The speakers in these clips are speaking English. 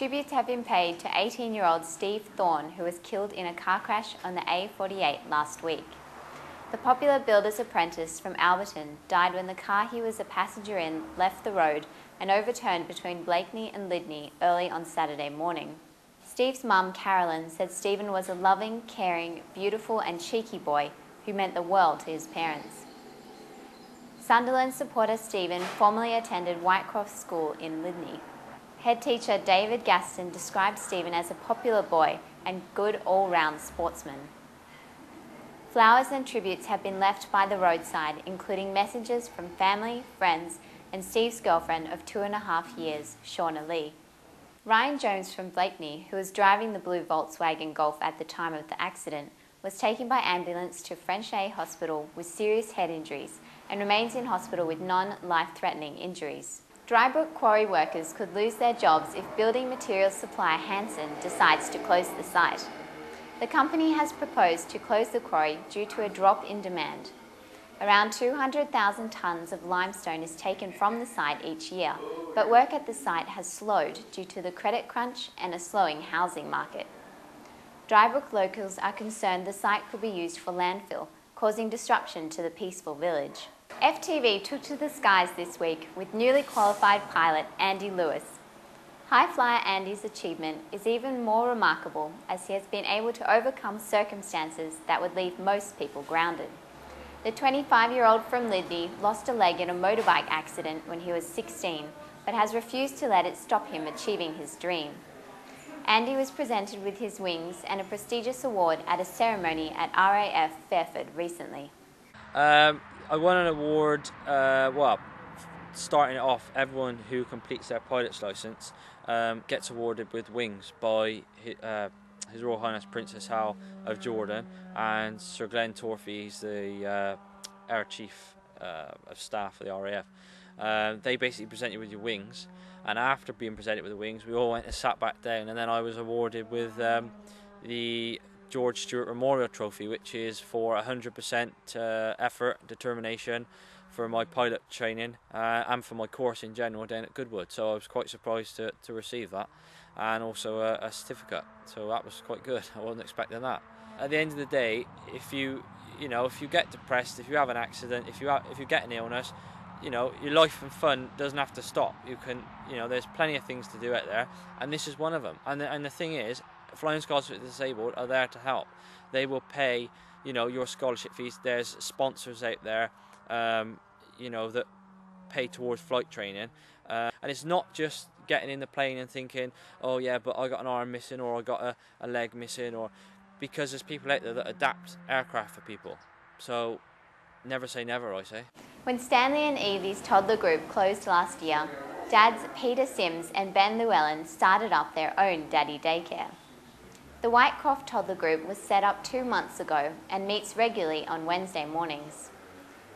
Tributes have been paid to 18-year-old Steve Thorne, who was killed in a car crash on the A48 last week. The popular builder's apprentice from Alberton died when the car he was a passenger in left the road and overturned between Blakeney and Lydney early on Saturday morning. Steve's mum, Carolyn, said Stephen was a loving, caring, beautiful and cheeky boy who meant the world to his parents. Sunderland supporter Stephen formerly attended Whitecroft School in Lydney. Head teacher David Gaston described Stephen as a popular boy and good all-round sportsman. Flowers and tributes have been left by the roadside, including messages from family, friends, and Steve's girlfriend of 2.5 years, Shauna Lee. Ryan Jones from Blakeney, who was driving the blue Volkswagen Golf at the time of the accident, was taken by ambulance to Frenchay Hospital with serious head injuries and remains in hospital with non-life-threatening injuries. Drybrook Quarry workers could lose their jobs if building materials supplier Hanson decides to close the site. The company has proposed to close the quarry due to a drop in demand. Around 200,000 tonnes of limestone is taken from the site each year, but work at the site has slowed due to the credit crunch and a slowing housing market. Drybrook locals are concerned the site could be used for landfill, causing disruption to the peaceful village. FTV took to the skies this week with newly qualified pilot Andy Lewis. High flyer Andy's achievement is even more remarkable as he has been able to overcome circumstances that would leave most people grounded. The 25-year-old from Lydney lost a leg in a motorbike accident when he was 16, but has refused to let it stop him achieving his dream. Andy was presented with his wings and a prestigious award at a ceremony at RAF Fairford recently. I won an award, starting it off, everyone who completes their pilot's licence gets awarded with wings by His Royal Highness Princess Hal of Jordan and Sir Glenn Torphy, he's the Air Chief of Staff of the RAF. They basically present you with your wings, and after being presented with the wings, we all went and sat back down, and then I was awarded with the George Stewart Memorial Trophy, which is for 100% effort, determination, for my pilot training and for my course in general down at Goodwood. So I was quite surprised to receive that, and also a certificate. So that was quite good. I wasn't expecting that. At the end of the day, if you get depressed, if you have an accident, if you get an illness, your life and fun doesn't have to stop. You can, there's plenty of things to do out there, and this is one of them. And the thing is, Flying Scholars for the Disabled are there to help. They will pay, your scholarship fees. There's sponsors out there, that pay towards flight training, and it's not just getting in the plane and thinking, oh yeah, but I got an arm missing, or I got a leg missing, or because there's people out there that adapt aircraft for people. So never say never, I say. When Stanley and Evie's toddler group closed last year, dads Peter Sims and Ben Llewellyn started up their own daddy daycare. The Whitecroft toddler group was set up 2 months ago and meets regularly on Wednesday mornings.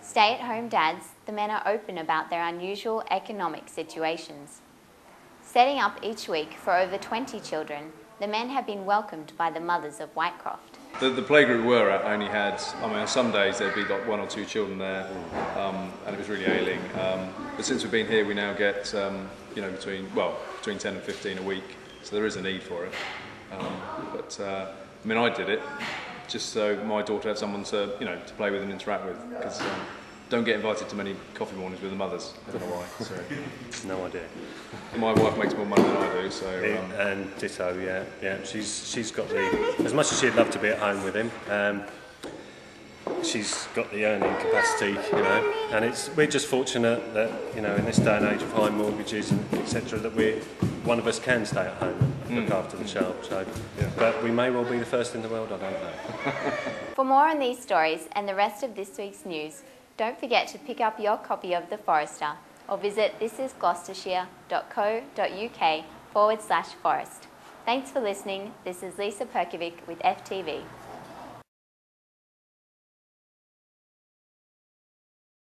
Stay-at-home dads, the men are open about their unusual economic situations. Setting up each week for over 20 children, the men have been welcomed by the mothers of Whitecroft. The playgroup we were at only had, on some days there'd be like 1 or 2 children there, and it was really ailing. But since we've been here, we now get, between 10 and 15 a week, so there is a need for it. I did it just so my daughter had someone to play with and interact with, because don't get invited to many coffee mornings with the mothers. I don't know why. So. No idea. My wife makes more money than I do, so. And ditto, yeah. She's got as much as she'd love to be at home with him. She's got the earning capacity, and we're just fortunate that in this day and age of high mortgages and etc. that one of us can stay at home and look after the child. So, yeah. But we may well be the first in the world. I don't know. For more on these stories and the rest of this week's news, don't forget to pick up your copy of The Forester or visit thisisgloucestershire.co.uk/forest. Thanks for listening. This is Lisa Perkovic with FTV.